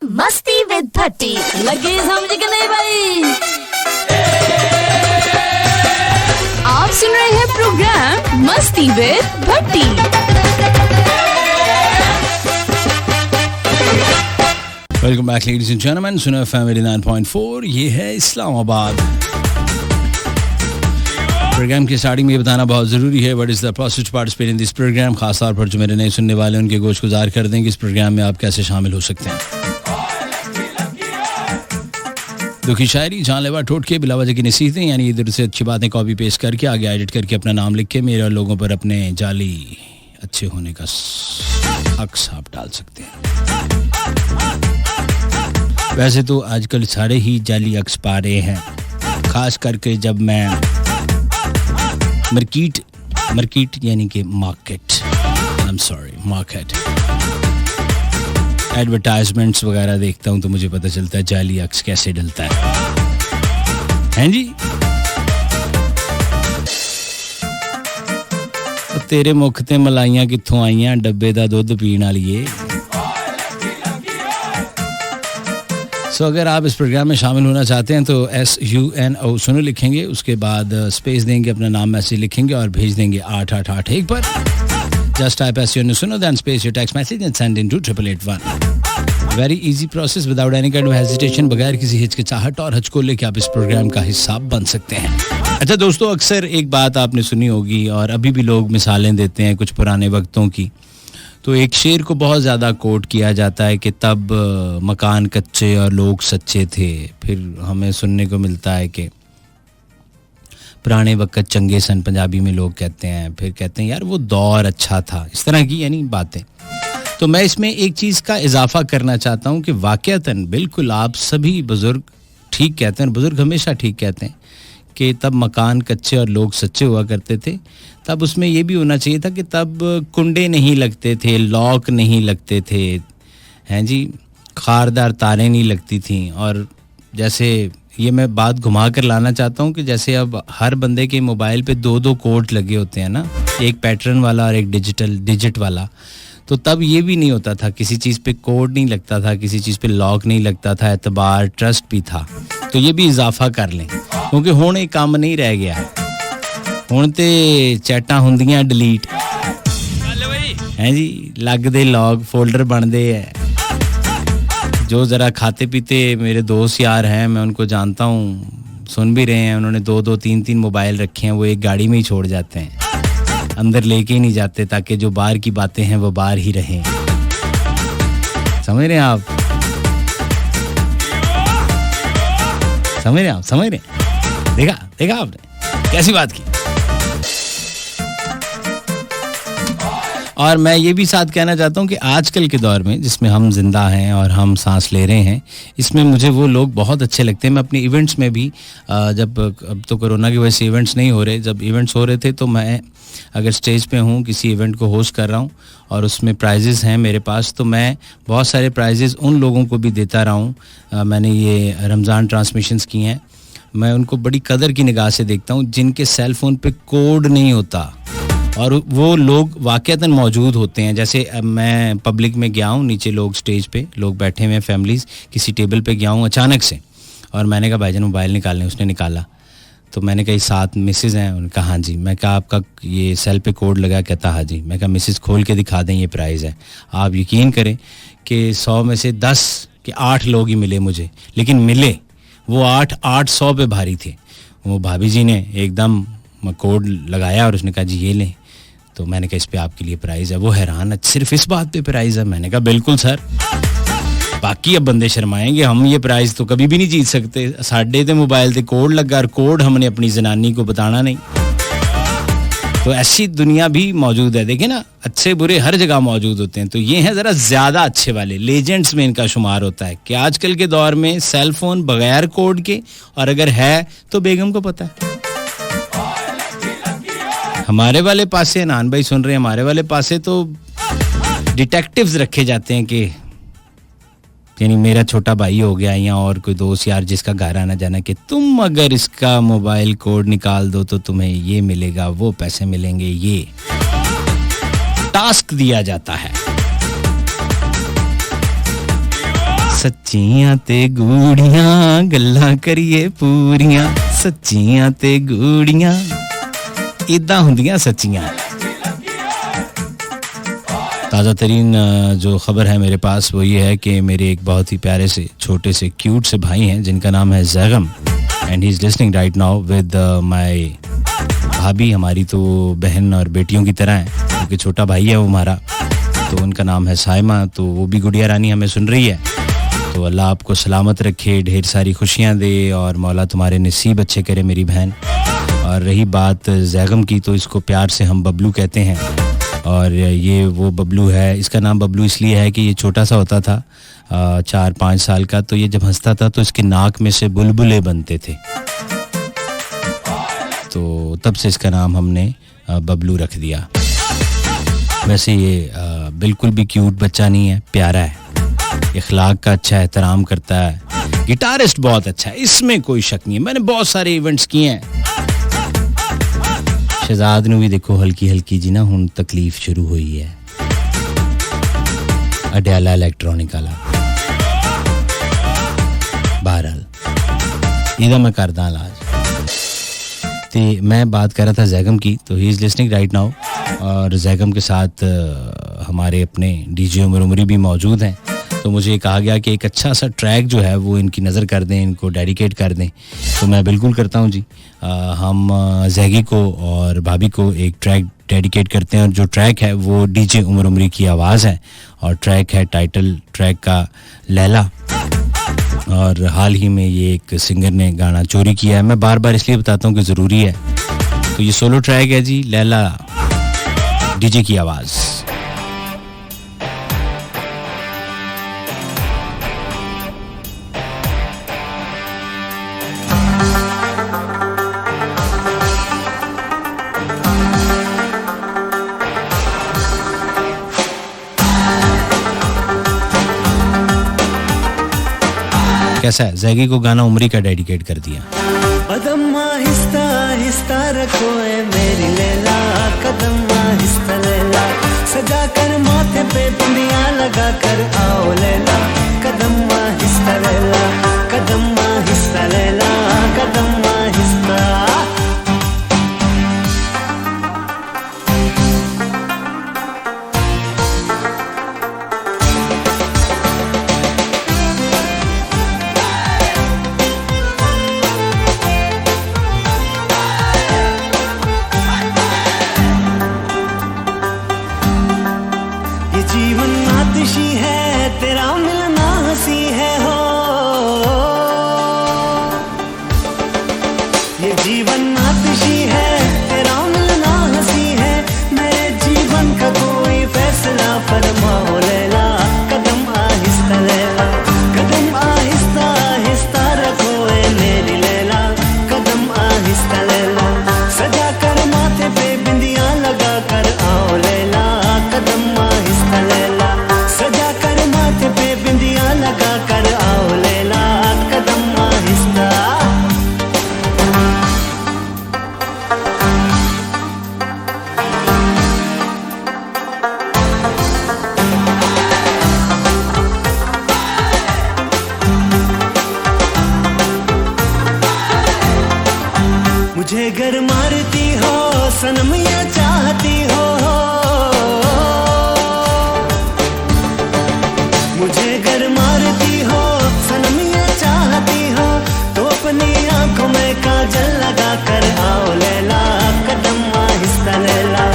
मस्ती विद भट्टी। लगे समझ के नहीं भाई। आप सुन रहे हैं प्रोग्राम मस्ती with Bhatti. Welcome back ladies and gentleman, सुनो एफएम 89.4। ये है इस्लामाबाद। प्रोग्राम की स्टार्टिंग में ये बताना बहुत ज़रूरी है, what is the process to participate in this program. खासतौर पर जो मेरे नए सुनने वाले हैं उनके गोश गुजार कर दें कि इस प्रोग्राम में आप कैसे शामिल हो सकते हैं। दुखी शायरी, जानलेवा टोटके, बिला वजह की नसीहतें, यानी इधर से अच्छी बातें कॉपी पेस्ट करके आगे एडिट करके अपना नाम लिख के मेरे और लोगों पर अपने जाली अच्छे होने का अक्स आप डाल सकते हैं। वैसे तो आजकल सारे ही जाली अक्स पा रहे हैं, खास करके जब मैं मार्केट यानी कि मार्केट एडवर्टाइजमेंट्स वगैरह देखता हूं तो मुझे पता चलता है जाली अक्स कैसे डलता है जी। तेरे मुख ते मलाइयां कित्थों आईयां, डब्बे दा दुध पीण वालीए। अगर आप इस प्रोग्राम में शामिल होना चाहते हैं तो SUNO सुनो लिखेंगे, उसके बाद स्पेस देंगे, अपना नाम मैसेज लिखेंगे और भेज देंगे 8881 पर। जस्ट टाइप SUNO सुनो then space your text message and send in to 8881। Very easy process, without any kind of hesitation, बगैर किसी हिचकिचाहट और हचकोले के आप इस प्रोग्राम का हिस्सा बन सकते हैं। अच्छा दोस्तों, अक्सर एक बात आपने सुनी होगी और अभी भी लोग मिसालें देते हैं कुछ पुराने वक्तों की। तो एक शेर को बहुत ज़्यादा कोट किया जाता है कि तब मकान कच्चे और लोग सच्चे थे। फिर हमें सुनने को मिलता है कि पुराने वक्त चंगे सन, पंजाबी में लोग कहते हैं। फिर कहते हैं यार वो दौर अच्छा था, इस तरह की यानी बातें। तो मैं इसमें एक चीज़ का इजाफा करना चाहता हूँ कि वाक़यातन बिल्कुल आप सभी बुज़ुर्ग ठीक कहते हैं, बुज़ुर्ग हमेशा ठीक कहते हैं कि तब मकान कच्चे और लोग सच्चे हुआ करते थे। तब उसमें ये भी होना चाहिए था कि तब कुंडे नहीं लगते थे, लॉक नहीं लगते थे, हैं जी, खारदार तारें नहीं लगती थी। और जैसे ये मैं बात घुमा कर लाना चाहता हूँ कि जैसे अब हर बंदे के मोबाइल पे 2-2 कोड लगे होते हैं ना, एक पैटर्न वाला और एक डिजिट वाला। तो तब ये भी नहीं होता था, किसी चीज़ पे कोड नहीं लगता था, किसी चीज़ पे लॉक नहीं लगता था, एतबार ट्रस्ट भी था। तो ये भी इजाफा कर लें, क्योंकि हुण एक काम नहीं रह गया है। हुण ते चैटां हुंदियां डिलीट हैं जी, लगदे लॉग फोल्डर बनते हैं। जो ज़रा खाते पीते मेरे दोस्त यार हैं, मैं उनको जानता हूँ, सुन भी रहे हैं, उन्होंने 2-2 3-3 मोबाइल रखे हैं, वो एक गाड़ी में ही छोड़ जाते हैं, अंदर लेके ही नहीं जाते, ताकि जो बाहर की बातें हैं वो बाहर ही रहें। समझ रहे हैं आप? समझ रहे? देखा आपने कैसी बात की। और मैं ये भी साथ कहना चाहता हूँ कि आजकल के दौर में जिसमें हम जिंदा हैं और हम सांस ले रहे हैं, इसमें मुझे वो लोग बहुत अच्छे लगते हैं। मैं अपने इवेंट्स में भी जब अब तो कोरोना की वजह से इवेंट्स नहीं हो रहे, जब इवेंट्स हो रहे थे तो मैं अगर स्टेज पे हूँ, किसी इवेंट को होस्ट कर रहा हूँ और उसमें प्राइजेस हैं मेरे पास, तो मैं बहुत सारे प्राइजेस उन लोगों को भी देता रहा हूँ। मैंने ये रमज़ान ट्रांसमिशंस की हैं, मैं उनको बड़ी कदर की निगाह से देखता हूँ जिनके सेल फ़ोन पे कोड नहीं होता और वो लोग वाक़यातन मौजूद होते हैं। जैसे मैं पब्लिक में गया हूँ, नीचे लोग स्टेज पे लोग बैठे हुए हैं, फैमिलीज़, किसी टेबल पे गया हूँ अचानक से, और मैंने कहा भाईजान मोबाइल निकालने, उसने निकाला। तो मैंने कहा साथ मिसेज़ हैं, उन्होंने कहा हाँ जी। मैं कहा आपका ये सेल पे कोड लगा? कहता हाँ जी। मैं कहा मिसेज़ खोल के दिखा दें, ये प्राइज़ है। आप यकीन करें कि 100 में से 10 के 8 लोग ही मिले मुझे, लेकिन मिले वो 800 पे भारी थे। वो भाभी जी ने एकदम कोड लगाया और उसने कहा जी ये लें। तो मैंने कहा इस पे आपके लिए प्राइज़ है। वो हैरान, सिर्फ इस बात पे प्राइज़ है? मैंने कहा बिल्कुल सर, बाकी अब बंदे शर्माएंगे, हम ये प्राइज़ तो कभी भी नहीं जीत सकते। साढ़े ते मोबाइल ते कोड लगा और कोड हमने अपनी जनानी को बताना नहीं। तो ऐसी दुनिया भी मौजूद है, देखिए ना, अच्छे बुरे हर जगह मौजूद होते हैं। तो ये हैं ज़रा ज़्यादा अच्छे वाले, लेजेंड्स में इनका शुमार होता है कि आजकल के दौर में सेल फोन बगैर कोड के, और अगर है तो बेगम को पता है। हमारे वाले पासे नान भाई सुन रहे हैं, हमारे वाले पासे तो डिटेक्टिव्स रखे जाते हैं कि यानी मेरा छोटा भाई हो गया या और कोई दोस्त यार जिसका घर आना जाना कि तुम अगर इसका मोबाइल कोड निकाल दो तो तुम्हें ये मिलेगा, वो पैसे मिलेंगे, ये टास्क दिया जाता है। सच्चियां ते गूड़ियां गल्लां करिए पूरियां सच्चियां ते गूड़ियां इदां हुंदियां सच्चियां। ताज़ा तरीन जो खबर है मेरे पास वो ये है कि मेरे एक बहुत ही प्यारे से छोटे से क्यूट से भाई हैं जिनका नाम है Zaigham and he is listening right now with my भाभी। हमारी तो बहन और बेटियों की तरह है क्योंकि छोटा भाई है वो हमारा, तो उनका नाम है साइमा। तो वो भी गुड़िया रानी हमें सुन रही है, तो अल्लाह आपको सलामत रखे, ढेर सारी खुशियाँ दे और मौला तुम्हारे नसीब अच्छे करे मेरी बहन। और रही बात जैगम की, तो इसको प्यार से हम बबलू कहते हैं और ये वो बबलू है। इसका नाम बबलू इसलिए है कि ये छोटा सा होता था 4-5 साल का, तो ये जब हंसता था तो इसके नाक में से बुलबुले बनते थे, तो तब से इसका नाम हमने बबलू रख दिया। वैसे ये बिल्कुल भी क्यूट बच्चा नहीं है, प्यारा है, इखलाक का अच्छा है, एहतराम करता है, गिटारिस्ट बहुत अच्छा है, इसमें कोई शक नहीं है। मैंने बहुत सारे इवेंट्स किए हैं। शहजाद नू भी देखो हल्की हल्की जी ना हुन तकलीफ शुरू हुई है, अडयाला इलेक्ट्रॉनिक वाला। बहरहाल इधर मैं करदा इलाज। तो मैं बात कर रहा था जैगम की, तो he is listening right now और जैगम के साथ हमारे अपने डीजे उमर उमरी भी मौजूद हैं। तो मुझे कहा गया कि एक अच्छा सा ट्रैक जो है वो इनकी नज़र कर दें, इनको डेडिकेट कर दें, तो मैं बिल्कुल करता हूँ जी। हम जैगी को और भाभी को एक ट्रैक डेडिकेट करते हैं और जो ट्रैक है वो डीजे उमर उमरी की आवाज़ है और ट्रैक है टाइटल ट्रैक का लैला। और हाल ही में ये एक सिंगर ने गाना चोरी किया है, मैं बार बार इसलिए बताता हूँ कि ज़रूरी है। तो ये सोलो ट्रैक है जी, लैला, डीजे की आवाज़। कैसा है? जैगी को गाना उमरी का डेडिकेट कर दिया। कदम आहिस्ता आहिस्ता रखो ए मेरी लैला, कदम आहिस्ता लैला, सजा कर माथे पे बिंदिया लगा कर आओ लैला, कदम आहिस्ता लैला, कदम आहिस्ता लैला, कदम आहिस्ता। जीवन आतिशी है तेरा मिलना हंसी है हो, ये जीवन आतिशी है तेरा मिलना हंसी है, मेरे जीवन का कोई फैसला फरमाओ लैला, कदम आहिस्ता लैला, कदम आहिस्ता आहिस्ता रखो ए मेरी लैला, कदम आहिस्ता लैला, सजा कर माथे पे बिंदिया लगा कर आओ लैला, कदम आहिस्ता लैला, सजा कर माथे पे बिंदिया लगा कर आओ लैला, कदम आहिस्ता। मुझे घर मारती हो सनम या चाहती हो, मुझे घर मारती हो सनम ये चाहती हो, तो अपनी आंखों में काजल लगा कर आओ लैला, कदम आहिस्ता लैला,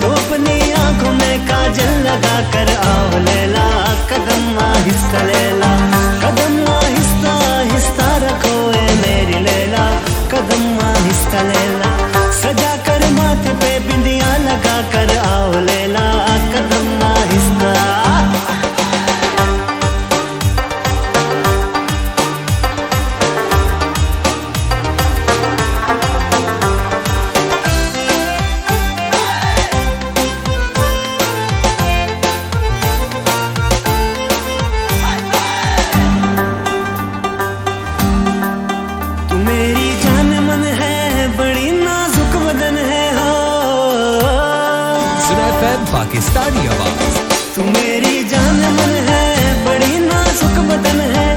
तो अपनी आंखों में काजल लगा कर आओ लैला, कदम आहिस्ता लैला, कदम आहिस्ता आहिस्ता रखो ए मेरी लैला, कदम आहिस्ता लैला, सजा कर माथे पे बिंदिया लगा कर आओ लैला, कदम आहिस्ता। मेरी जान मन है बड़ी नाजुक बदन है हो, पाकिस्तानी आवाज। तू मेरी जान मन है बड़ी नाजुक बदन है,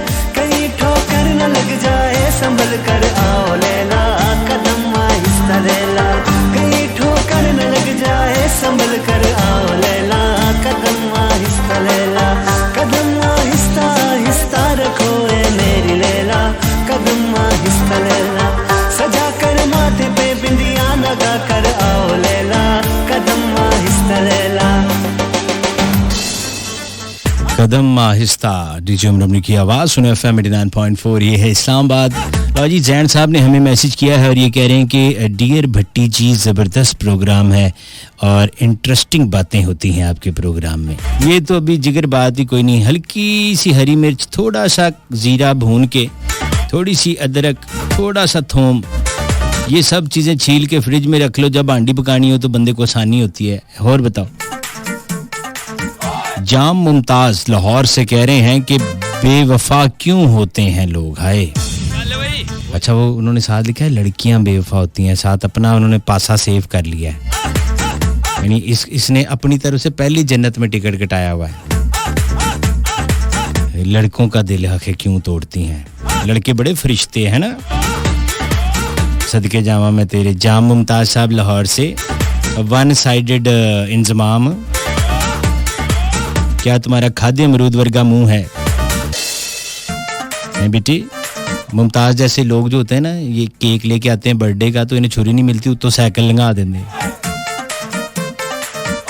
संभल कर आओ लैला, कदम आहिस्ता लैला, कहीं ठोकर न लग जाए, संभल कर आओ लैला, कदम आहिस्ता लैला, कदम आहिस्ता आहिस्ता रखो ए मेरी लैला, कदम आहिस्ता लैला, सजा कर माथे पे बिंदिया लगा कर आओ लैला, कदम आहिस्ता लैला। कदम आहिस्ता, डीजे उमर की आवाज़ सुने FM 89.4, ये है इस्लामाबाद। लो जी, जैन साहब ने हमें मैसेज किया है और ये कह रहे हैं कि डियर भट्टी जी, ज़बरदस्त प्रोग्राम है और इंटरेस्टिंग बातें होती हैं आपके प्रोग्राम में। ये तो अभी जिगर बात ही कोई नहीं, हल्की सी हरी मिर्च, थोड़ा सा ज़ीरा भून के, थोड़ी सी अदरक, थोड़ा सा थोम, ये सब चीज़ें छील के फ्रिज में रख लो, जब हांडी पकानी हो तो बंदे को आसानी होती है। और बताओ। जाम मुमताज लाहौर से कह रहे हैं कि बेवफा क्यों होते हैं लोग, हाय। अच्छा, वो उन्होंने साथ लिखा है लड़कियां बेवफा होती हैं, साथ अपना उन्होंने पासा सेव कर लिया है, यानी इसने अपनी तरफ से पहली जन्नत में टिकट कटाया हुआ है। लड़कों का दिल आखिर क्यों तोड़ती हैं, लड़के बड़े फरिश्ते हैं ना। सदके जावा मैं तेरे। जाम मुमताज साहब लाहौर से, वन साइडेड इंजमाम, क्या तुम्हारा खाद्य अमरूद वर्गा मुंह है बेटी। मुमताज जैसे लोग जो होते हैं ना, ये केक लेके आते हैं बर्थडे का, तो इन्हें छुरी नहीं मिलती तो साइकिल लगा देंगे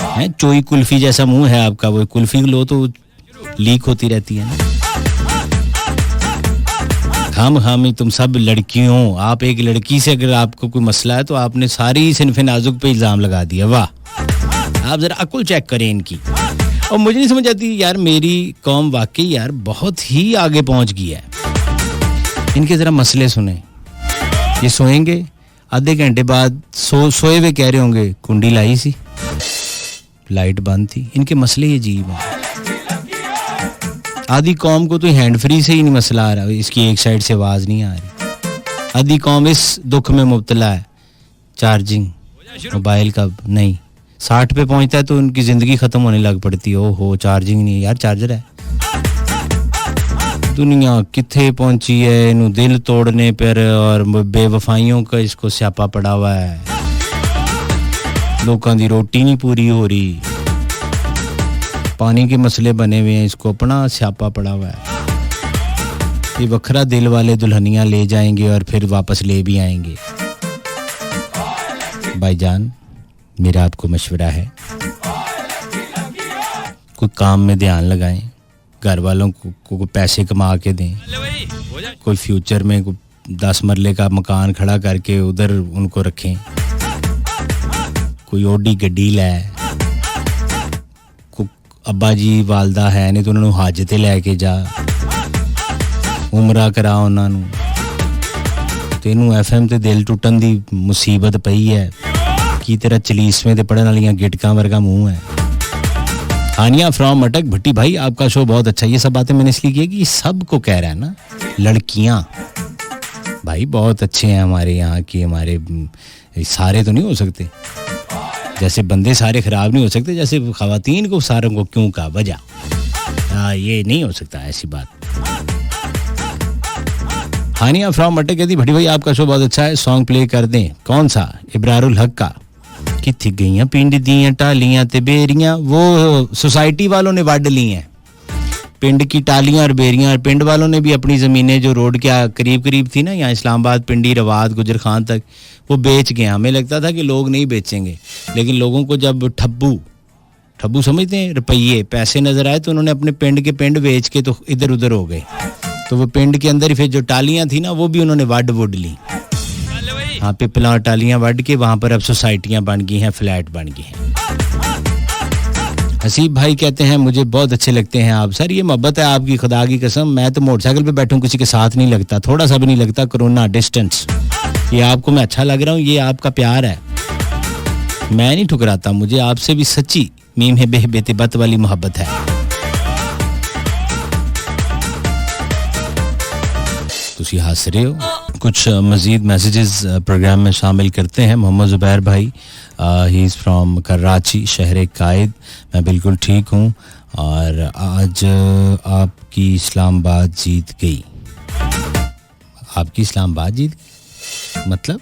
हैं। चोई कुल्फी जैसा मुंह है आपका, वो कुल्फी लो तो लीक होती रहती है ना। खामी तुम सब लड़कियों, आप एक लड़की से अगर आपको कोई मसला है तो आपने सारी सिनफ नाजुक पे इल्जाम लगा दिया। वाह, आप जरा अकुल चेक करें इनकी। और मुझे नहीं समझ आती यार, मेरी कौम वाकई यार बहुत ही आगे पहुंच गई है। इनके जरा मसले सुने। ये सोएंगे, आधे घंटे बाद सोए हुए कह रहे होंगे कुंडी लाई सी, लाइट बंद थी। इनके मसले ही अजीब हैं। आधी कौम को तो हैंड फ्री से ही नहीं मसला आ रहा, इसकी एक साइड से आवाज नहीं आ रही। आधी कौम इस दुख में मुब्तला है, चार्जिंग मोबाइल का नहीं, 60 पे पहुंचता है तो उनकी जिंदगी खत्म होने लग पड़ती है। ओहो, चार्जिंग नहीं यार, चार्जर है। दुनिया किथे पहुंची है इन्हों दिल तोड़ने पर, और बेवफाइयों का इसको स्यापा पड़ा हुआ है। लोगों की रोटी नहीं पूरी हो रही, पानी के मसले बने हुए हैं, इसको अपना स्यापा पड़ा हुआ है। ये वखरा दिल वाले दुल्हनियां ले जाएंगे और फिर वापस ले भी आएंगे। भाईजान, मेरा आपको मशवरा है, कोई काम में ध्यान लगाएं, घर वालों को पैसे कमा के दें, कोई फ्यूचर में 10 मरले का मकान खड़ा करके उधर उनको रखें, कोई ओडी गड्डी लाए, अब्बा जी वालदा है नहीं तो उन्होंने हाजते लैके जा, उमरा करा उन्होंने। तेनू FM ते दिल टुटन दी मुसीबत पई है कि तेरा चलीसवें ते पढ़न वालियां गिटकां वर्गा मुंह है। आनिया फ्रॉम अटक, भट्टी भाई आपका शो बहुत अच्छा। ये सब बातें मैंने इसलिए की कि सब को कह रहा है ना, लड़कियां भाई बहुत अच्छे हैं हमारे यहाँ की, हमारे सारे तो नहीं हो सकते, जैसे बंदे सारे खराब नहीं हो सकते, जैसे खवातीन को सारों को क्यों का वजह, ये नहीं हो सकता ऐसी बात। हानिया फ्रॉम अटक कहती भट्टी भाई आपका शो बहुत अच्छा है, सॉन्ग प्ले कर दें। कौन सा? इब्रारुल हक का। किथे गईयां पिंड दियां टालियां ते बेरियां, वो सोसाइटी वालों ने वड ली हैं पिंड की टालियां और बेरियां, और पिंड वालों ने भी अपनी ज़मीनें जो रोड के करीब करीब थी ना, यहाँ इस्लामाबाद, पिंडी, रवाद, गुजर खान तक, वो बेच गए। हमें लगता था कि लोग नहीं बेचेंगे, लेकिन लोगों को जब ठब्बू समझते हैं, रुपये पैसे नजर आए तो उन्होंने अपने पिंड के पिंड बेच के तो इधर उधर हो गए। तो वो पिंड के अंदर ही फिर जो टालियां थी ना, वो भी उन्होंने वुड ली। हाँ, पिपला और टालियां वड के वहां पर अब सोसाइटियां बन गई हैं, फ्लैट बन गए हैं। हसीब भाई कहते हैं मुझे बहुत अच्छे लगते हैं आप। सर, ये मोहब्बत है आपकी, खुदा की कसम। मैं तो मोटरसाइकिल पे बैठूं किसी के साथ नहीं लगता, थोड़ा सा भी नहीं लगता। कोरोना डिस्टेंस, ये आपको मैं अच्छा लग रहा हूँ, ये आपका प्यार है, मैं नहीं ठुकराता। मुझे आपसे भी सच्ची मीम है बेतिबत वाली मोहब्बत है। तुसी हंस रहे हो। कुछ मजीद मैसेजेस प्रोग्राम में शामिल करते हैं। मोहम्मद जुबैर भाई, ही इज़ फ्रॉम कराची, शहर कायद। मैं बिल्कुल ठीक हूँ और आज आपकी इस्लामाबाद जीत गई। आपकी इस्लामाबाद जीत गई। मतलब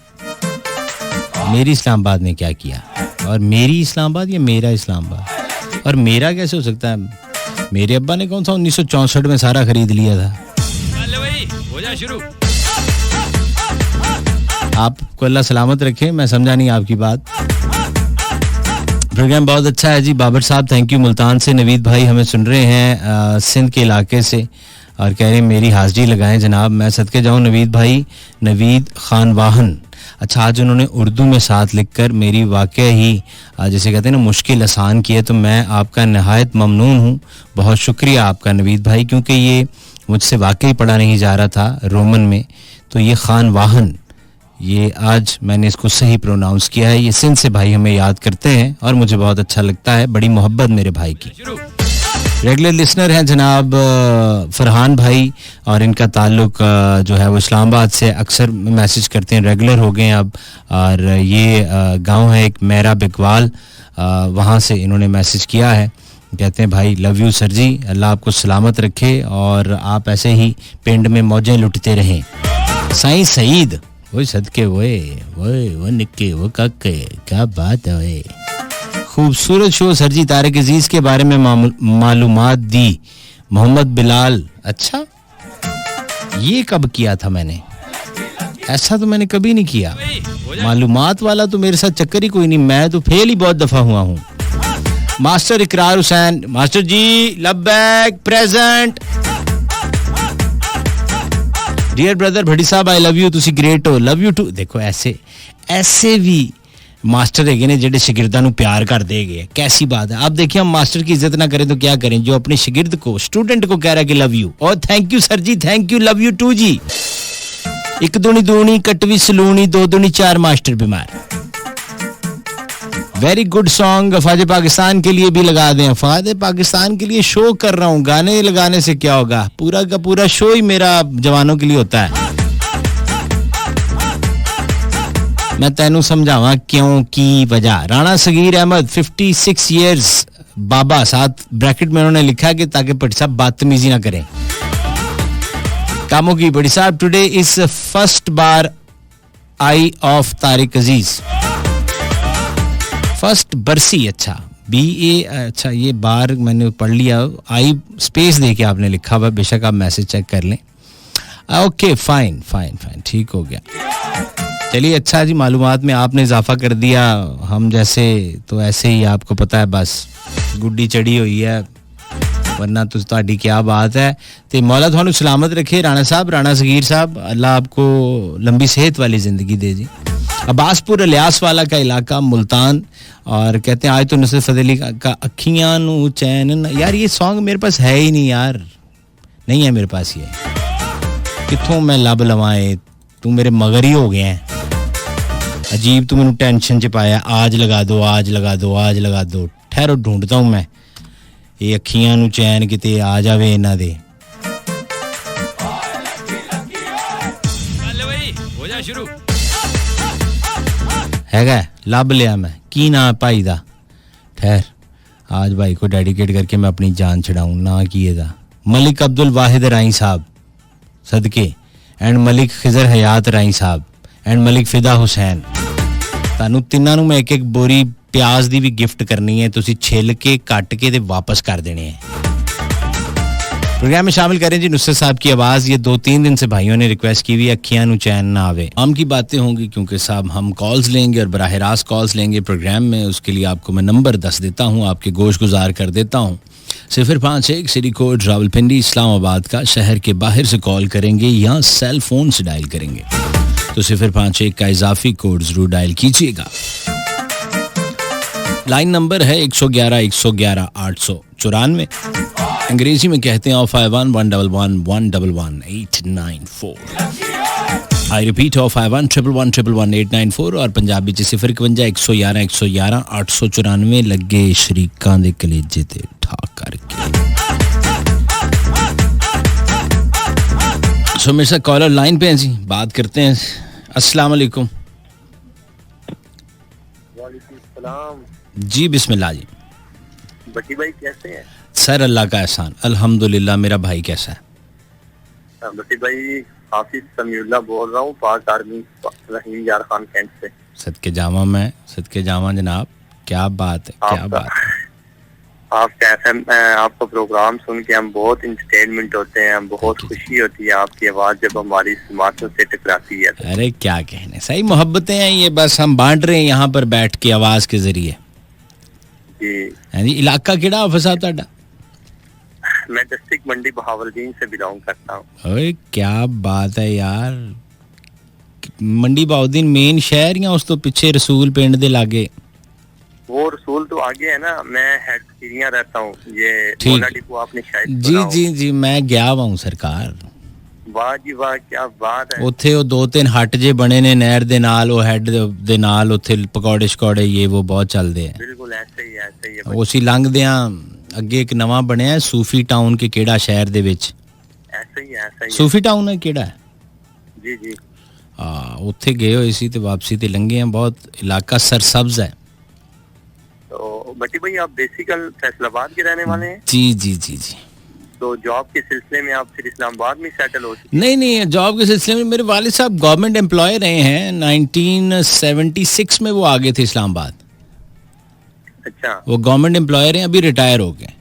मेरी इस्लामाबाद ने क्या किया? और मेरी इस्लामाबाद या मेरा इस्लामाबाद? और मेरा कैसे हो सकता है? मेरे अब्बा ने कौन सा 1964 में सारा खरीद लिया था। हो जा शुरू। आपको अल्लाह सलामत रखे, मैं समझा नहीं आपकी बात। प्रोग्राम बहुत अच्छा है जी। बाबर साहब थैंक यू। मुल्तान से नवीद भाई हमें सुन रहे हैं सिंध के इलाके से और कह रहे हैं मेरी हाजिरी लगाएं जनाब। मैं सदके जाऊं नवीद भाई, नवीद खान वाहन। अच्छा, आज उन्होंने उर्दू में साथ लिखकर मेरी वाकई ही जैसे कहते हैं ना मुश्किल आसान की है, तो मैं आपका नहायत ममनून हूँ। बहुत शुक्रिया आपका नवीद भाई, क्योंकि ये मुझसे वाकई पढ़ा नहीं जा रहा था रोमन में। तो ये खान वाहन, ये आज मैंने इसको सही प्रोनाउंस किया है। ये सिंध से भाई हमें याद करते हैं और मुझे बहुत अच्छा लगता है। बड़ी मोहब्बत मेरे भाई की। रेगुलर लिसनर हैं जनाब फरहान भाई और इनका ताल्लुक जो है वो इस्लामाबाद से, अक्सर मैसेज करते हैं, रेगुलर हो गए अब। और ये गांव है एक मेरा बिकवाल, वहाँ से इन्होंने मैसेज किया है। कहते हैं भाई लव यू सर जी, अल्लाह आपको सलामत रखे और आप ऐसे ही पिंड में मौजें लुटते रहें। साईं सईद वो सदके वो निक्के वो काके, क्या बात है वे। खूबसूरत शो सर जी, तारिक अजीज के बारे में मालूमात दी। मोहम्मद बिलाल, अच्छा ये कब किया था मैंने? ऐसा तो मैंने कभी नहीं किया। मालूमात वाला तो मेरे साथ चक्कर ही कोई नहीं, मैं तो फेल ही बहुत दफा हुआ हूँ। मास्टर इकरार हुसैन, मास्टर जी लब्बैक प्रेजेंट। डियर ब्रदर भट्टी साहब आई लव यू, तुसी ग्रेट हो, लव यू टू। देखो ऐसे भी मास्टर है ने जेडे शिगिर्दां नूं प्यार कर देगे, कैसी बात है। आप देखिए हम मास्टर की इज्जत ना करें तो क्या करें, जो अपने शिगिर्द को स्टूडेंट को कह रहा है कि लव यू, और थैंक यू सर जी, thank you, love you too जी। एक दूनी दूनी कटवी सलूनी, दो दूनी चार, मास्टर बीमार। वेरी गुड सॉन्ग, अफवाज पाकिस्तान के लिए भी लगा दें। अफवाज पाकिस्तान के लिए शो कर रहा हूँ, गाने लगाने से क्या होगा, पूरा का पूरा शो ही मेरा जवानों के लिए होता है। मैं तेनू समझावा क्यों की वजह। राणा सगीर अहमद 56 ईयर्स बाबा, साथ ब्रैकेट में उन्होंने लिखा कि ताकि भट्टी साहब बदतमीजी ना करें कामों की। भट्टी साहब today is first bar I of Tariq Aziz, first बरसी। अच्छा BA, अच्छा ये बार मैंने पढ़ लिया, आई स्पेस दे के आपने लिखा हुआ, बेशक आप मैसेज चेक कर लें। ओके फाइन, ठीक हो गया। चलिए अच्छा जी, मालूमात में आपने इजाफा कर दिया। हम जैसे तो ऐसे ही, आपको पता है बस गुड्डी चढ़ी हुई है, वरना तो ਤੁਹਾਡੀ क्या बात है। तो मौला थानू सलामत रखे राणा साहब, राणा सगीर साहब, अल्लाह आपको लंबी सेहत वाली जिंदगी दे जी। अब्बासपुर अलियास वाला का इलाका मुल्तान, और कहते हैं आज तो नुसरत फतेह अली का अखियां नू चैन। यार ये सॉन्ग मेरे पास है ही नहीं यार, नहीं है मेरे पास ये, कित्थों मैं लब लवाए, तू मेरे मगर ही हो गए हैं। अजीब तू मैनू टेंशन च पाया, आज लगा दो, आज लगा दो, आज लगा दो। ठहरो ढूंढता हूं मैं, ये अखियां नू चैन किते आ जावे इन्हां दे। हो जा शुरू। हैगा लब लिया मैं, की ना भाई दा, ठहर आज भाई को डेडिकेट करके मैं अपनी जान छड़ाऊं ना किए दा। मलिक अब्दुल वाहिद राई साहब सदके, एंड मलिक खिजर हयात राई साहब, एंड मलिक फिदा हुसैन, तानू तिन्नां नूं मैं एक एक बोरी प्याज दी भी गिफ्ट करनी है, तुसी छिल के कट के ते वापस कर देने हैं। प्रोग्राम में शामिल करें जी नुसरत साहब की आवाज। ये 2-3 दिन से भाइयों ने रिक्वेस्ट की हुई, अखियां नू चैन ना आवे। हम की बातें होंगी क्योंकि साहब हम कॉल्स लेंगे और बराह रास्त कॉल्स लेंगे प्रोग्राम में। उसके लिए आपको मैं नंबर 10 देता हूँ, आपके गोश गुजार कर देता हूँ। 051 सिटी कोड रावलपिंडी इस्लामाबाद का, शहर के बाहर से कॉल करेंगे या सेल फोन से डायल करेंगे तो 051 का इजाफी कोड जरूर डायल कीजिएगा। लाइन नंबर है 111 111 894। अंग्रेजी में कहते हैं 051 111 111 894। आई रिपीट 051 111 111 894 और पंजाबी च 051 111 111 894। लगे शरीकां दे कलेजे ते ठा करके। सो मेरे साथ कॉलर लाइन पे हैं जी, बात करते हैं। अस्सलाम वालेकुम। वालेकुम सलाम जी बिस्मिल्लाह जी। बट्टी भाई कैसे हैं? सर अल्लाह का एहसान, अल्हम्दुलिल्लाह। मेरा भाई कैसा है? बट्टी भाई हाफिज समीउल्लाह बोल रहा हूँ, पाक आर्मी रहीम यार खान कैंट से। सदके जामा जनाब, क्या बात है, क्या बात है। आपका एफएम, आपका प्रोग्राम सुन के हम बहुत इंटरटेनमेंट होते हैं, हम बहुत खुशी होती है आपकी आवाज जब हमारी समातों से टकराती है। अरे क्या कहने, सही मोहब्बतें हैं ये, बस हम बांट रहे हैं यहाँ पर बैठ के आवाज के जरिए जी। इलाका केड़ा हाफिज साहब तुहाडा? मैं डिस्ट्रिक्ट मंडी बहावलदीन से बिलोंग करता हूँ। ओए क्या बात है यार, मंडी बहावलदीन मेन शहर या उस तो पीछे रसूल पिंड दे लागे? वो रसूल तो आगे है ना, मैं हेड सीरिया रहता हूँ, ये मोला डिपो आपने शायद जी जी जी, मैं गया हुआ हूँ सरकार। वाह जी वाह, क्या बात है। ਉੱਥੇ ਉਹ 2-3 ਹੱਟ ਜੇ ਬਣੇ ਨੇ ਨਹਿਰ ਦੇ ਨਾਲ, ਉਹ ਹੈਡ ਦੇ ਨਾਲ ਉੱਥੇ ਪਕੌੜੇ ਸ਼ਕੌੜੇ ਇਹ ਉਹ ਬਹੁਤ ਚੱਲਦੇ ਆ। ਬਿਲਕੁਲ ਐਸੇ ਹੀ ਹੈ। ਉਸੇ ਲੰਘਦੇ ਆ ਅੱਗੇ ਇੱਕ ਨਵਾਂ ਬਣਿਆ ਸੂਫੀ ਟਾਊਨ ਕੇ ਕਿਹੜਾ ਸ਼ਹਿਰ ਦੇ ਵਿੱਚ? ਐਸੇ ਹੀ ਹੈ। ਸੂਫੀ ਟਾਊਨ ਹੈ ਕਿਹੜਾ? ਜੀ ਜੀ ਹਾਂ, ਉੱਥੇ ਗਏ ਹੋਏ ਸੀ ਤੇ ਵਾਪਸੀ ਤੇ ਲੰਘੇ ਆ। ਬਹੁਤ ਇਲਾਕਾ सरसब्ज है। तो बटी भाई आप बेसिकल फैसलाबाद के रहने वाले हैं? जी जी जी जी। तो जॉब के सिलसिले में आप फिर इस्लामाबाद में सेटल हो चुके? नहीं, जॉब के सिलसिले में मेरे वालिद साहब गवर्नमेंट एम्प्लॉय रहे हैं। 1976 में वो आ गए थे इस्लामाबाद। अच्छा, वो गवर्नमेंट एम्प्लॉयर हैं, अभी रिटायर हो गए।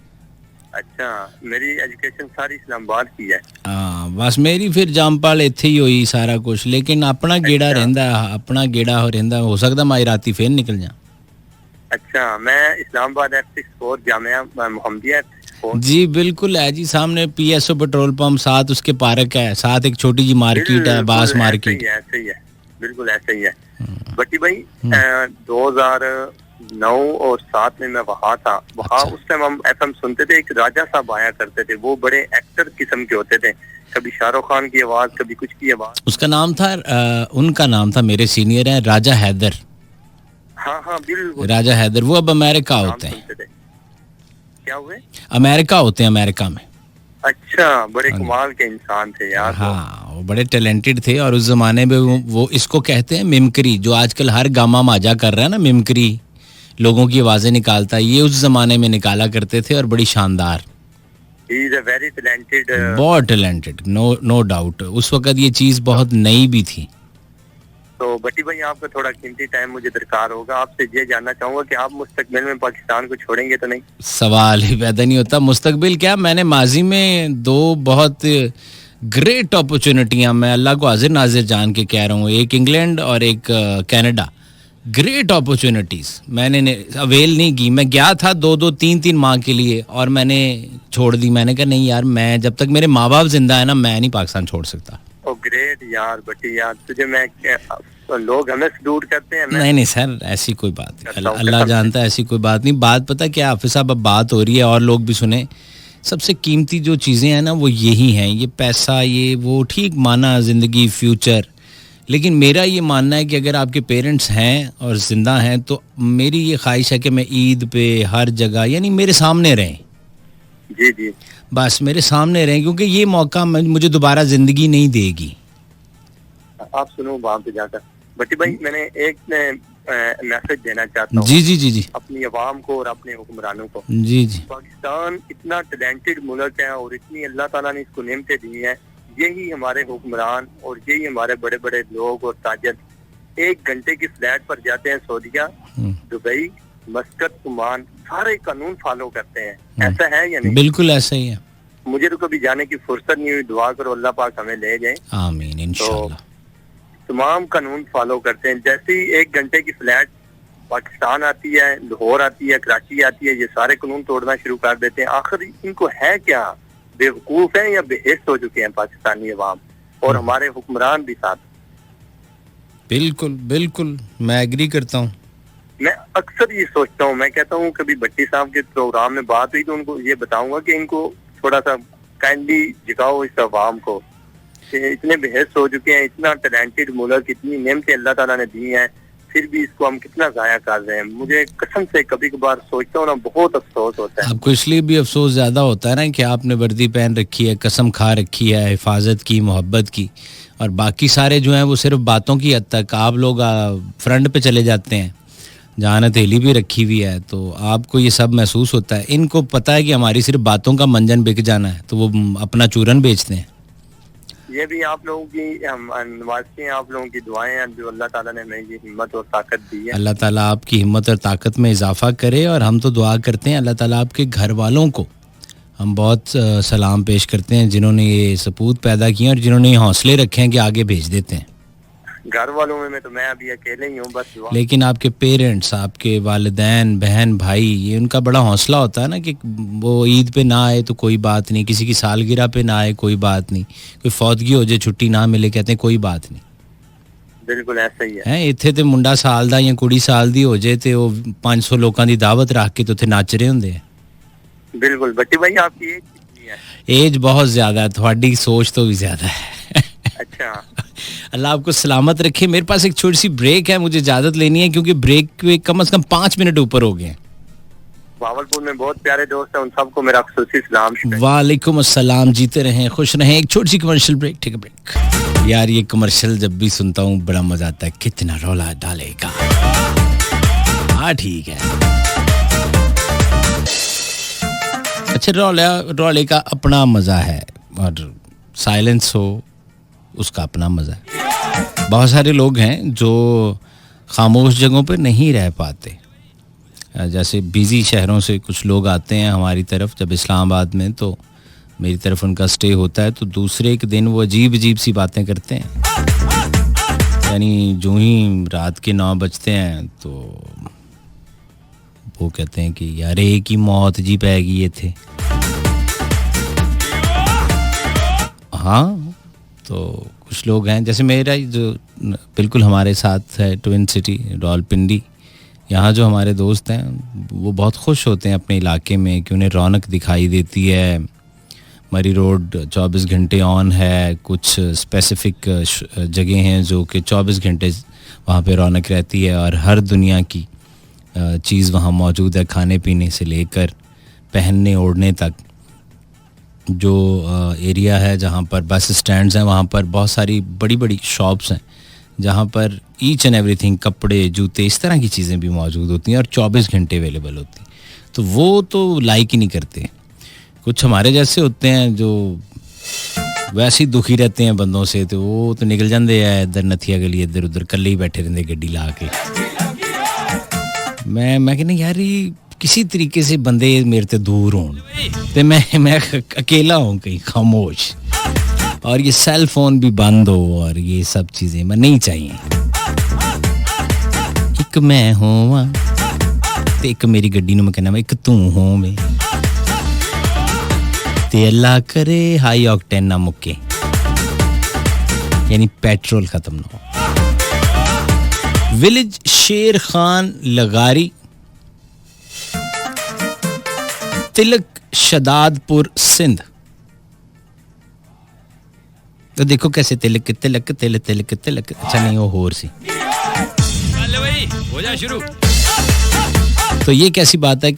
अच्छा, मेरी एजुकेशन सारी इस्लामाबाद की है। हाँ, बस मेरी फिर जामपाल इत्थे ही हुई सारा कुछ, लेकिन अपना गेड़ा रहंदा, अपना गेड़ा रहंदा, हो सकता मैं राती फिर निकल जा। अच्छा, मैं इस्लामाबाद F64 जामिया मोहम्मदिया जी बिल्कुल है जी, सामने PSO पेट्रोल पंप, साथ उसके पार्क है, साथ एक छोटी जी मार्केट है, बास मार्केट। ऐसे ही है, बिल्कुल ऐसे ही है। बटी भाई 2009 और 7 में मैं वहाँ था। वहाँ उस टाइम हम FM सुनते थे, एक राजा साहब आया करते थे, वो बड़े एक्टर किस्म के होते थे, कभी शाहरुख खान की आवाज, कभी कुछ की आवाज। उसका नाम था उनका नाम था, मेरे सीनियर हैं, राजा हैदर। हाँ बिल्कुल, राजा हैदर। वो अब अमेरिका होते हैं। क्या हुए? अमेरिका होते हैं, अमेरिका में। अच्छा, बड़े कमाल के इंसान थे यार। हाँ, वो बड़े टैलेंटेड थे। और उस जमाने में वो इसको कहते हैं मिमिक्री, जो आजकल हर गामा माजा कर रहा है ना, मिमिक्री, लोगों की आवाजें निकालता है, ये उस जमाने में निकाला करते थे और बड़ी शानदार। He is a very talented, बहुत टैलेंटेड, नो डाउट। उस वक्त ये चीज बहुत नई भी थी। तो बटी भाई आपका थोड़ा कीमती टाइम मुझे दरकार होगा, आपसे ये जानना चाहूंगा कि आप मुस्तकबिल में पाकिस्तान को छोड़ेंगे तो नहीं? सवाल ही पैदा नहीं होता। मुस्तकबिल क्या, मैंने माजी में 2 बहुत ग्रेट अपॉर्चुनिटियां, मैं अल्लाह को हाजिर नाजिर जान के कह रहा हूँ, एक इंग्लैंड और एक कनाडा, ग्रेट अपॉर्चुनिटीज मैंने अवेल नहीं की। मैं गया था 2-2, 3-3 माह के लिए और मैंने छोड़ दी। मैंने कहा नहीं यार, मैं जब तक मेरे माँ बाप जिंदा है ना, मैं नहीं पाकिस्तान छोड़ सकता। ओ ग्रेट यार बटी यार, तुझे मैं लोग हमें सल्यूट करते हैं। नहीं सर, ऐसी कोई बात नहीं, अल्लाह जानता है, ऐसी कोई बात नहीं। बात पता क्या हाफिज साहब, अब बात हो रही है और लोग भी सुने, सबसे कीमती जो चीज़ें हैं ना वो यही हैं। ये पैसा, ये वो ठीक माना, ज़िंदगी, फ्यूचर, लेकिन मेरा ये मानना है कि अगर आपके पेरेंट्स हैं और ज़िंदा हैं तो मेरी ये ख्वाहिश है कि मैं ईद पे हर जगह, यानी मेरे सामने रहें। जी जी, बस मेरे सामने रहें, क्योंकि ये मौका मुझे दोबारा ज़िंदगी नहीं देगी। आप सुनो वहाँ पे जाकर। बटी भाई मैंने एक मैसेज देना चाहता हूँ जी जी जी जी अपनी अवाम को और अपने हुक्मरानों को। जी जी, पाकिस्तान इतना टैलेंटेड मुल्क है और इतनी अल्लाह ताला ने इसको नेमतें दी हैं, यही हमारे हुक्मरान और यही हमारे बड़े बड़े लोग और ताजर 1 घंटे की फ्लैट पर जाते हैं, सऊदीया, दुबई, मस्कत, ओमान, सारे कानून फॉलो करते हैं। ऐसा है या नहीं? बिल्कुल ऐसा ही है। मुझे तो कभी जाने की फुर्सत नहीं हुई, दुआ करो अल्लाह पाक हमें ले जाए। आमीन इंशाल्लाह। तमाम कानून फॉलो करते हैं। जैसे ही 1 घंटे की फ्लैट पाकिस्तान आती है, लाहौर आती है, कराची आती है, ये सारे कानून तोड़ना शुरू कर देते हैं। आखिर इनको है क्या, बेवकूफ है या बेहिस हो चुके हैं पाकिस्तानी अवाम और हमारे हुक्मरान भी साथ? बिल्कुल बिल्कुल, मैं एग्री करता हूँ। मैं अक्सर ये सोचता हूँ, मैं कहता हूँ कभी भट्टी साहब के प्रोग्राम में बात हुई तो उनको ये बताऊंगा कि इनको थोड़ा सा काइंडली जगाओ इस अवाम को, इतने बेहस हो चुके हैं, इतना टैलेंटेड मुल्क, इतनी नेमतें अल्लाह ताला ने दी हैं, फिर भी इसको हम कितना जाया कर रहे हैं। मुझे कसम से कभी कभार सोचता हूँ ना, बहुत अफसोस होता है। आपको इसलिए भी अफसोस ज्यादा होता है ना कि आपने वर्दी पहन रखी है, कसम खा रखी है, हिफाजत की, मोहब्बत की, और बाकी सारे जो हैं वो सिर्फ बातों की हद तक। आप लोग फ्रंट पे चले जाते हैं जहाँ हथेली भी रखी हुई है, तो आपको ये सब महसूस होता है। इनको पता है कि हमारी सिर्फ बातों का मंजन बिक जाना है, तो वो अपना चूरन बेचते हैं। ये भी आप लोगों की हम नवाज़ी हैं, आप लोगों की दुआएं हैं जो अल्लाह ताला ने हमें ये हिम्मत और ताकत दी है। अल्लाह ताला आपकी हिम्मत और ताकत में इजाफा करे। और हम तो दुआ करते हैं अल्लाह ताला आपके घर वालों को हम बहुत सलाम पेश करते हैं जिन्होंने ये सपूत पैदा किए और जिन्होंने ये हौसले रखे हैं कि आगे भेज देते हैं। घर वालों में तो मैं अभी अकेले ही हूँ बस। लेकिन आपके पेरेंट्स, आपके वालिदैन, बहन, भाई, ये उनका बड़ा हौसला होता है ना कि वो ईद पे ना आए तो कोई बात नहीं, किसी की सालगिरह पे ना आए कोई बात नहीं, कोई फौतगी हो जाए छुट्टी ना मिले कहते हैं कोई बात नहीं। बिल्कुल ऐसा ही है। इत्थे ते मुंडा साल दा या कुड़ी साल दी हो जाए ते वो 500 लोगों की दावत रख के तो उत्थे नच रहे होंगे। बिल्कुल। बट्टी भाई आपकी एज कितनी है? एज बहुत ज्यादा है, थोड़ी सोच तो भी ज्यादा है। अच्छा। अल्लाह आपको सलामत रखे। मेरे पास एक छोटी सी ब्रेक है, मुझे इजाजत लेनी है क्योंकि ब्रेक पे कम से कम 5 मिनट ऊपर हो गए हैं। भावलपुर में बहुत प्यारे दोस्त हैं, उन सबको मेरा खुसूसी सलाम। वालेकुम अस्सलाम, जीते रहें, खुश रहें। एक छोटी सी कमर्शियल ब्रेक। ठीक है ब्रेक। यार ये कमर्शियल जब भी सुनता हूँ बड़ा मजा आता है। कितना रौला डालेगा। हाँ ठीक है। अच्छा, रौले का अपना मजा है और साइलेंस हो उसका अपना मजा है। बहुत सारे लोग हैं जो खामोश जगहों पर नहीं रह पाते। जैसे बिजी शहरों से कुछ लोग आते हैं हमारी तरफ, जब इस्लामाबाद में तो मेरी तरफ उनका स्टे होता है तो दूसरे एक दिन वो अजीब अजीब सी बातें करते हैं। यानी जो ही रात के 9 बजते हैं तो वो कहते हैं कि यार एक ही मौत जी पैगी ये थे। हाँ, तो कुछ लोग हैं जैसे मेरा जो बिल्कुल हमारे साथ है ट्विन सिटी रावलपिंडी, यहाँ जो हमारे दोस्त हैं वो बहुत खुश होते हैं अपने इलाके में कि उन्हें रौनक दिखाई देती है। मरी रोड 24 घंटे ऑन है, कुछ स्पेसिफिक जगह हैं जो कि 24 घंटे वहाँ पे रौनक रहती है और हर दुनिया की चीज़ वहाँ मौजूद है, खाने पीने से लेकर पहनने ओढ़ने तक। जो एरिया है जहाँ पर बस स्टैंड्स हैं वहाँ पर बहुत सारी बड़ी बड़ी शॉप्स हैं जहाँ पर ईच एंड एवरीथिंग, कपड़े, जूते, इस तरह की चीज़ें भी मौजूद होती हैं और 24 घंटे अवेलेबल होती हैं। तो वो तो लाइक ही नहीं करते। कुछ हमारे जैसे होते हैं जो वैसे ही दुखी रहते हैं बंदों से, तो वो तो निकल जाते हैं इधर नथिया गली, इधर उधर कल्ले ही बैठे रहते गड्डी ला के। मैं कहना यार ये किसी तरीके से बंदे मेरे से दूर हों तो मैं अकेला हूँ कहीं खामोश, और ये सेल फोन भी बंद हो और ये सब चीजें मैं नहीं चाहिए। एक मैं होवां ते एक मेरी गड्डी नूं मैं कहना एक तू होवें ते अल्लाह करे हाई ऑक्टेन ना मुक्के, यानी पेट्रोल खत्म ना हो। विलेज शेर खान लगारी, तिलक शदादपुर सिंध। तो देखो कैसे तिलक तिलक तिलक तिलक तिलक। अच्छा नहीं, वो होर सी। भाई हो जा शुरू। तो ये कैसी बात है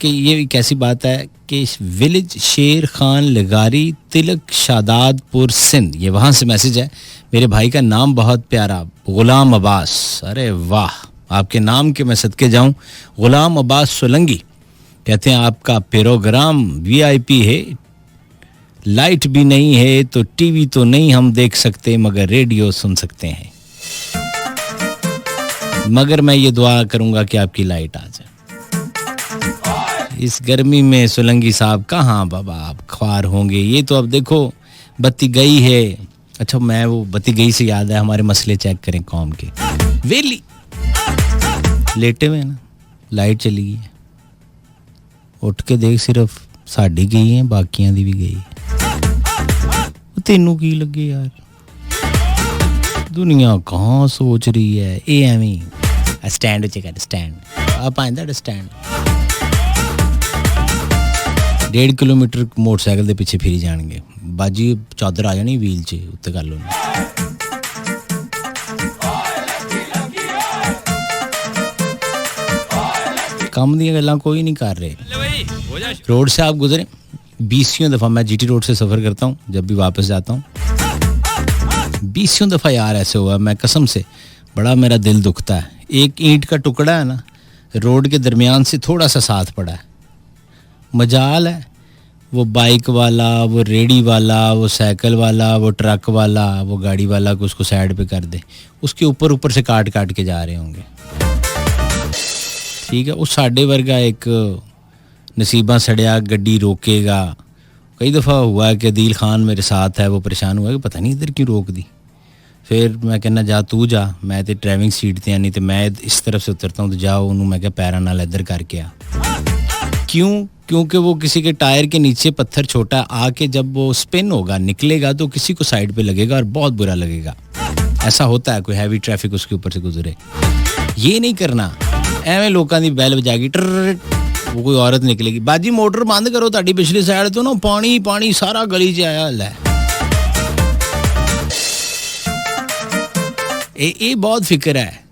कि विलेज शेर खान लगारी, तिलक शादादपुर सिंध, ये वहां से मैसेज है। मेरे भाई का नाम बहुत प्यारा, गुलाम अब्बास। अरे वाह, आपके नाम के मैं सदके जाऊं। गुलाम अब्बास सोलंगी कहते हैं आपका प्रोग्राम VIP है, लाइट भी नहीं है तो टीवी तो नहीं हम देख सकते मगर रेडियो सुन सकते हैं। मगर मैं ये दुआ करूंगा कि आपकी लाइट आ जाए। इस गर्मी में सोलंगी साहब कहाँ बाबा आप ख्वार होंगे। ये तो अब देखो बत्ती गई है। अच्छा, मैं वो बत्ती गई से याद है, हमारे मसले चेक करें कौम के। वेली लेटे हुए ना, लाइट चली गई है, उठ के देख सिर्फ साड़ी गई है, बाकियां दी भी गई है। तेनू की लगे यार, दुनिया कहाँ सोच रही है। ए एवं स्टैंड कर स्टैंड आप आंदा स्टैंड 1.5 किलोमीटर मोटरसाइकिल के पिछे फिरी जाएंगे। बाजी चादर आ जानी व्हील च उत्ते कर लो। काम दी गल्लां कोई नहीं कर रहे। रोड से आप गुजरे 20 दफ़ा, मैं GT रोड से सफ़र करता हूँ जब भी वापस जाता हूँ। 20 दफ़ा यार ऐसे हुआ, मैं कसम से बड़ा मेरा दिल दुखता है। एक ईंट का टुकड़ा है ना, रोड के दरमियान से थोड़ा सा साथ पड़ा है, मजाल है वो बाइक वाला, वो रेडी वाला, वो साइकिल वाला, वो ट्रक वाला, वो गाड़ी वाला को उसको साइड पे कर दे, उसके ऊपर ऊपर से काट काट के जा रहे होंगे। ठीक है, उस साडे वर्गा एक नसीबा सड़िया गड्डी रोकेगा। कई दफ़ा हुआ है कि अदील खान मेरे साथ है, वो परेशान हुआ कि पता नहीं इधर क्यों रोक दी। फिर मैं कहना जा तू जा, मैं तो ड्राइविंग सीट ते नहीं तो मैं इस तरफ से उतरता हूँ, तो जाओ उन्होंने मैं क्या पैरों नाल इधर करके आ। क्यों? क्योंकि वो किसी के टायर के नीचे पत्थर छोटा आके जब वो स्पिन होगा निकलेगा तो किसी को साइड पे लगेगा और बहुत बुरा लगेगा। ऐसा होता है, कोई हैवी ट्रैफिक उसके ऊपर से गुजरे। ये नहीं करना, एवं लोगों की बैल बजागी टर, वो कोई औरत निकलेगी, बाजी मोटर बंद करो, ताड़ी पिछली साइड तो ना पानी पानी सारा गली च आया लै। ये बहुत फिक्र है।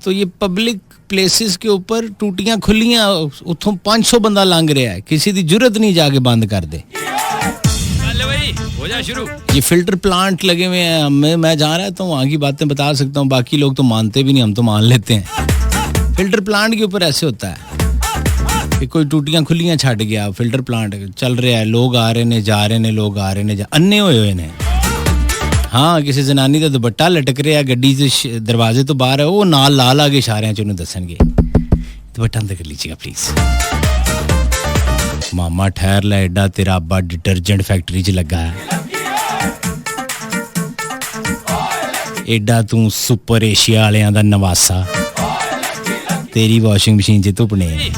तो ये पब्लिक प्लेसेस के ऊपर टूटियां खुलियां, उतों 500 बंदा लंघ रहा है, किसी की जरूरत नहीं जाके बंद कर दे। हो जा शुरू। ये फिल्टर प्लांट लगे हुए हैं, मैं जहाँ रहता हूँ वहाँ की बातें बता सकता हूँ, बाकी लोग तो मानते भी नहीं, हम तो मान लेते हैं। फिल्टर प्लांट के ऊपर ऐसे होता है कि कोई टूटियां खुलियां छड़ गया, फिल्टर प्लांट चल रहा है, लोग आ रहे ने जा रहे ने, लोग आ रहे ने अन्ने हुए ने। हाँ, किसी जनानी का दुपट्टा लटक रहा गड्डी से दरवाजे तो बाहर है, वो नाल ला ला के इशारे च उन्हें दसणगे दुपट्टा अंदर कर लीजिएगा प्लीज। मामा ठहर ला, एडा तेरा अब्बा डिटर्जेंट फैक्ट्री च लगा है, एडा तू सुपर एशिया वालियां दा नवासा, तेरी वॉशिंग मशीन च धुपने,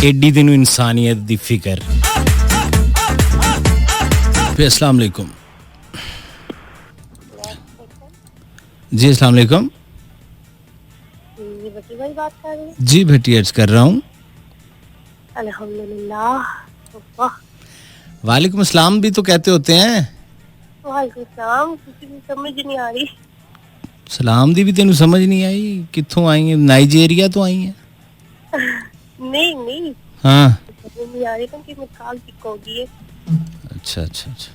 एडी तेनू इंसानियत दी फिकर। अस्सलाम वालेकुम जी। अस्सलाम वालेकुम जी, भट्टी अर्ज कर रहा हूँ। अल्हम्दुलिल्लाह। वालेकुम अस्सलाम भी तो कहते होते हैं। वालेकुम सलाम, किसी को समझ नहीं आ रही। सलाम दी भी तेनू समझ नहीं आई? कित्थों आई है? नाइजीरिया तो आई है? नहीं नहीं, हाँ, समझ नहीं आ रही क्योंकि मैं काल पिकोगी है। अच्छा अच्छा अच्छा।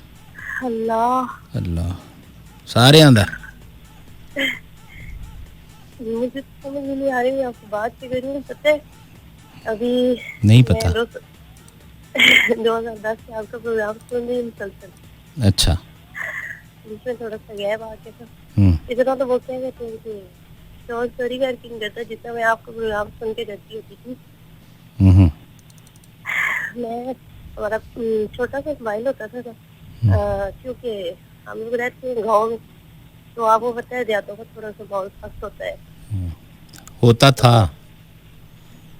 अल्लाह अल्लाह, सारे आंदा मुझे समझ नहीं आ रही। आपको बात की करूँ, पता है अभी नहीं पता। 2010 से आपका प्रोग्राम सुन रही मुसलसल। अच्छा, जिसमें थोड़ा सा गैप आ गया था। इतना तो वो कह गए थे शोर चोरी करके नहीं करता जितना मैं आपका प्रोग्राम सुन के करती होती थी। मैं हमारा छोटा सा मोबाइल होता था क्योंकि हम लोग रहते हैं गाँव में, तो आपको पता है देहातों का थोड़ा सा बहुत सख्त होता है। होता था?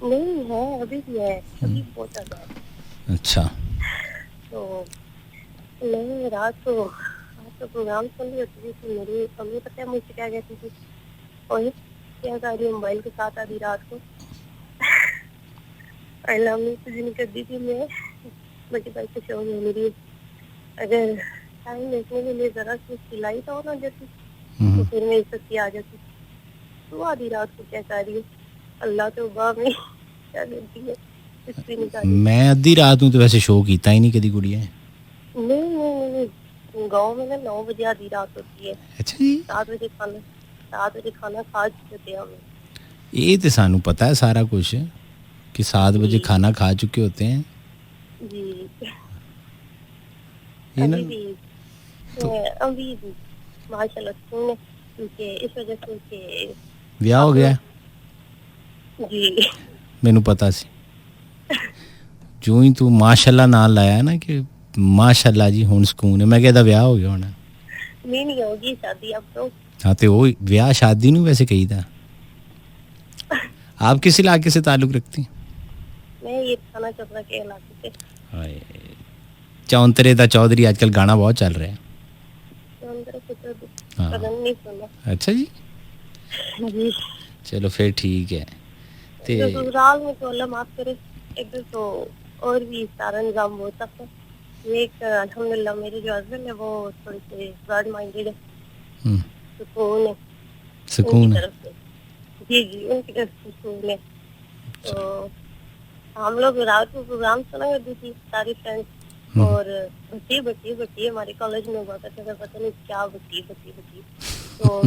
नहीं है, अभी भी है, अभी बहुत ज्यादा है। अच्छा, तो मैं रात को आपका प्रोग्राम सुन रही होती थी, तो मेरी मम्मी पता है मुझसे क्या कहती थी, और क्या कर रही मोबाइल के साथ आधी रात को। मम्मी कुछ नहीं कर दी थी, मैं बड़ी बाइक से शो में मेरी अगर टाइम देखने के लिए जरा सी सिलाई तो ना जाती तो फिर मेरी सच्ची आ जाती। तो आधी रात को क्या कर रही है, अल्लाह तो में क्या करती है, कुछ भी नहीं कर रही। मैं आधी रात में तो वैसे शो कीता ही नहीं कदी गुड़िया। नहीं, गाँव में ना 9 बजे आधी रात होती है। अच्छा जी। 7 बजे खाना खा चुके थे हम। ये तो सानू पता है सारा कुछ कि 7 बजे खाना खा चुके होते हैं जी। ये ना अभी माशाल्लाह सुकून है, क्योंकि इस वजह से कि ब्याह हो गया जी। मैनू पता सी, जो ही तू माशाल्लाह नाल लाया ना कि माशाल्लाह जी हुण सुकून है, मैं कहता ब्याह हो गया होना। नहीं होगी शादी अब तो। हाँ तो वो ब्याह शादी नहीं वैसे कही था। आप किस इलाके से ताल्लुक रखती हैं? मैं ये थाना चपरा के इलाके से। चौंतरे दा चौधरी आजकल गाना बहुत चल रहा है। हाँ। नहीं सुना। अच्छा जी, जी। चलो फिर ठीक है। ते ससुराल में तो अल्लाह माफ करे, एक तो और भी सारा निजाम बहुत सख्त है। एक अल्हम्दुलिल्लाह मेरे जो हस्बैंड है वो थोड़े से ब्रॉड माइंडेड है, सुकून है, सुकून है। जी जी, उनकी तरफ से सुकून है। तो हम लोग रात को प्रोग्राम सुना करती थी सारी फ्रेंड्स, और बच्ची हमारे कॉलेज में बहुत अच्छा था, पता नहीं क्या बच्ची तो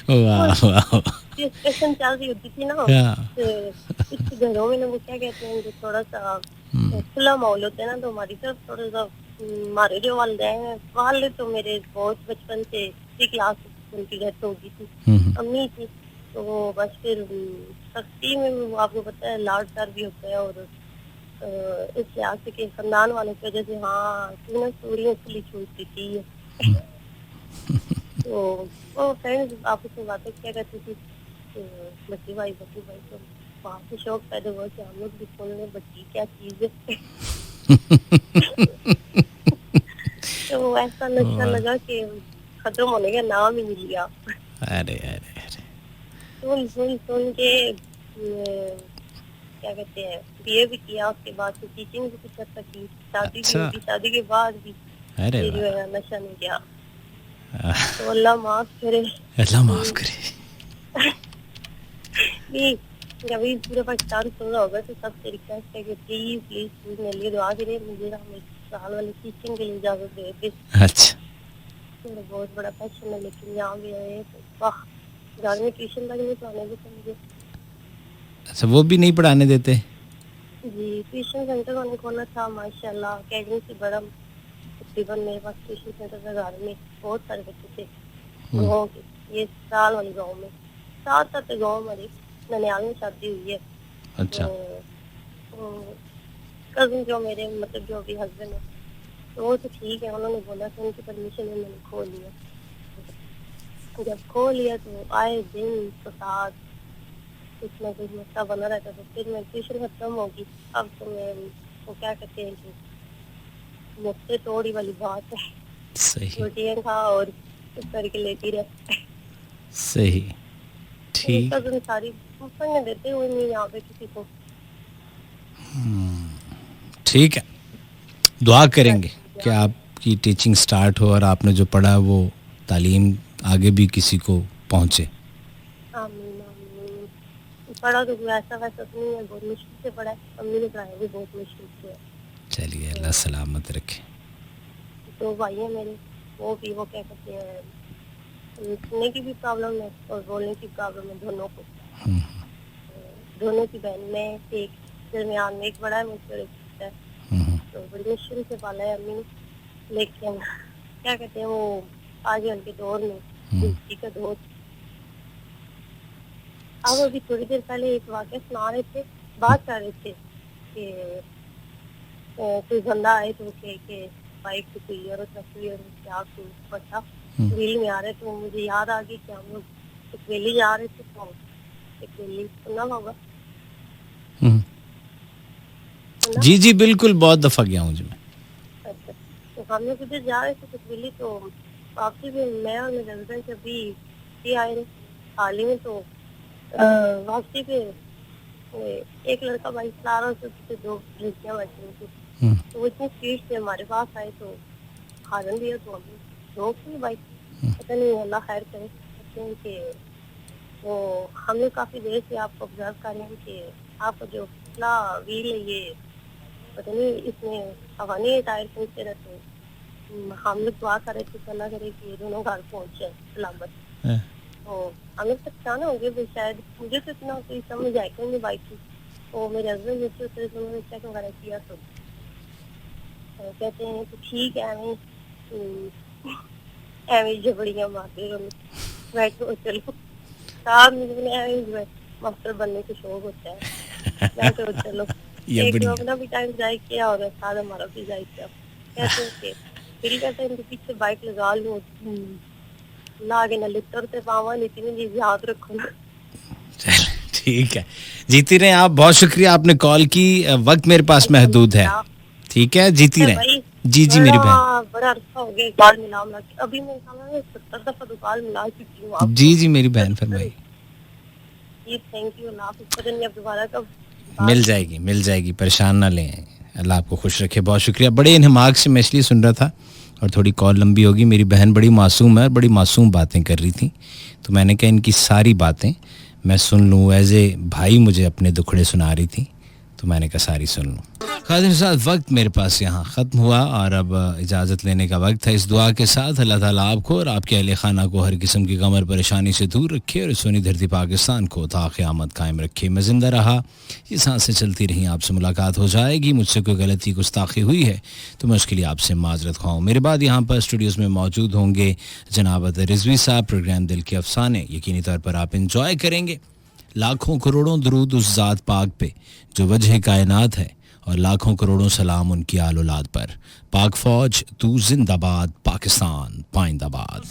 वाह वाह डिस्कशन चल रही होती थी ना, कुछ घरों में ना वो क्या कहते हैं, जो थोड़ा सा खुला माहौल होता है ना, तो हमारी तरफ थोड़ा सा हमारे जो वाले तो मेरे बहुत बचपन से 3 क्लास उनकी डेथ हो गई थी, अम्मी थी, तो वो बस फिर सख्ती में वो आपको पता है लाड प्यार भी होता है, और इस लिहाज से कि खानदान वालों की वजह से हाँ तू ना चोरियाँ खुली छूटती थी। तो वो फ्रेंड्स आपस में बातें क्या करती थी, बच्ची भाई तो वहाँ से शौक पैदा हुआ कि हम लोग भी खोल लें बच्ची क्या चीज है। तो ऐसा नशा लगा कि खत्म होने का नाम ही नहीं लिया। अरे अरे अरे सुन के क्या कहते हैं बीए भी किया, उसके बाद फिर टीचिंग भी कुछ अच्छा की, शादी भी होगी, शादी के बाद भी अरे जो है नशा नहीं किया। तो अल्लाह माफ करे, अल्लाह माफ करे। जब भी पूरा पाकिस्तान सुन रहा होगा तो सबसे रिक्वेस्ट है कि प्लीज प्लीज प्लीज मेरे लिए दुआ करें, मुझे हम इस साल वाली टीचिंग के लिए इजाजत दे दे। अच्छा मेरा बहुत बड़ा पैशन है, लेकिन यहाँ भी है तो वाह घर में ट्यूशन तक नहीं पढ़ाने देते मुझे। अच्छा वो भी नहीं पढ़ाने देते? जी ट्यूशन सेंटर मैंने खोला था माशाल्लाह, अकेडमी से बड़ा तकरीबन मेरे पास ट्यूशन सेंटर था, घर में बहुत सारे बच्चे थे गाँव के, ये साल वाले गाँव में, साथ गाँव हमारे ननियाल में शादी हुई है। अच्छा कजिन जो मेरे मतलब जो अभी हस्बैंड है तो वो तो ठीक है, उन्होंने बोला था उनकी परमिशन में मैंने खोल लिया। जब खोल लिया तो आए दिन तो साथ कुछ ना कुछ मसला बना रहता, तो फिर मैं ट्यूशन खत्म होगी, अब तो मैं वो क्या कहते हैं कि मुझसे तोड़ी वाली बात है, सही रोटियाँ खा और इस करके लेती रह। सही ठीक कजिन सारी पढ़ने देते हुए नहीं यहाँ पे किसी को। ठीक है, दुआ करेंगे कि आपकी टीचिंग स्टार्ट हो और आपने जो पढ़ा वो तालीम आगे भी किसी को पहुंचे। आमीन आमीन। पढ़ा तो ऐसा वैसा तो नहीं है, बहुत मुश्किल से पढ़ा है, अम्मी ने पढ़ाया भी बहुत मुश्किल से। चलिए अल्लाह सलामत रखे। 2 भाई हैं मेरे, वो भी वो क्या कहते हैं सुनने की भी प्रॉब्लम है और बोलने की प्रॉब्लम है दोनों को। दोनों की बहन में एक दरमियान में, एक बड़ा है मुझसे एक छोटा है, तो बड़ी मुश्किल से पाला है अम्मी ने, लेकिन क्या कहते हैं वो आगे उनके दौर में जिंदगी का दौर। अब अभी थोड़ी देर पहले एक वाक़या सुना रहे थे, बात कर रहे थे कि कोई बंदा आए तो के बाइक पे कोई और रखी और क्या पता रील में आ रहे, तो मुझे याद आ गई कि हम लोग एक वेली जा रहे थे, तो एक वेली सुना होगा। जी जी बिल्कुल, बहुत दफा गया हूँ जी मैं। अच्छा, तो हम लोग उधर जा रहे थे कुछ वेली, तो वापसी में मैं और मेरे हस्बैंड जब भी ये आए थे हाल ही में, तो वापसी पे एक लड़का बाइक चला रहा था, उससे 2 लड़कियां बैठी हुई थी, तो वो इतनी स्पीड से हमारे पास आए तो हारन दिया, तो हम रोक ली बाइक। पता नहीं अल्लाह खैर करे, कहते हैं कि वो हम लोग काफी देर से आपको ऑब्जर्व कर रहे हैं कि आपका जो पिछला व्हील है ये पता नहीं इसमें हवा नहीं टायर पहुँचते रहते, हम लोग दुआ कर रहे थे अल्लाह करे कि ये दोनों घर पहुँचे सलामत। तो हम लोग परेशान हो गए, शायद मुझे तो इतना कोई समझ आएगा नहीं बाइक की, तो मेरे हस्बैंड नीचे उतरे तो उन्होंने चेक वगैरह किया, तो कहते हैं कि ठीक है एवं झबड़ियाँ मारते रहो, बैठो चलो साहब, मुझे मास्टर बनने का शौक होता है, बैठो चलो एक अपना भी टाइम जाए किया और साथ हमारा भी जाए किया। कहते हैं फिर कहते हैं इनके पीछे बाइक लगा लूँ लागे न लिटर से पावा, लेकिन ये याद रखो ना। ठीक है, जीती रहे आप, बहुत शुक्रिया आपने कॉल की, वक्त मेरे पास महदूद है, ठीक है जीती रहे। जी जी मेरी बहन, बड़ा अर्सा हो गया कॉल मिला अभी मैं 70 दफा तो कॉल मिला चुकी हूँ। जी जी मेरी बहन फरमाइए। जी थैंक यू, पता नहीं अब दोबारा कब मिल जाएगी, परेशान ना लें, अल्लाह आपको खुश रखे। बहुत शुक्रिया, बड़े इन्हमाक से मैं इसलिए सुन रहा था और थोड़ी कॉल लंबी होगी। मेरी बहन बड़ी मासूम है, बड़ी मासूम बातें कर रही थी, तो मैंने कहा इनकी सारी बातें मैं सुन लूँ, एज ए भाई मुझे अपने दुखड़े सुना रही थी, तो मैंने कहा सारी सुन लूँ। खादिम साहब, वक्त मेरे पास यहाँ ख़त्म हुआ और अब इजाज़त लेने का वक्त है। इस दुआ के साथ अल्लाह ताला आपको और आपके अहले खाना को हर किस्म की गम और परेशानी से दूर रखे और इस सोनी धरती पाकिस्तान को ता क़यामत कायम रखे। मैं ज़िंदा रहा, ये सांसें चलती रहीं, आपसे मुलाकात हो जाएगी। मुझसे कोई गलती गुस्ताखी हुई है तो मैं उसके लिए आपसे माजरत ख़्वाह हूँ। मेरे बाद यहाँ पर स्टूडियोज़ में मौजूद होंगे जनाब रिजवी साहब। प्रोग्राम दिल के अफसाने यकीनी तौर पर आप इंजॉय करेंगे। लाखों करोड़ों दरूद उस ज़ात पाक पे जो वजह कायनात है और लाखों करोड़ों सलाम उनकी आल औलाद पर। पाक फौज तू जिंदाबाद, पाकिस्तान पाइंदाबाद।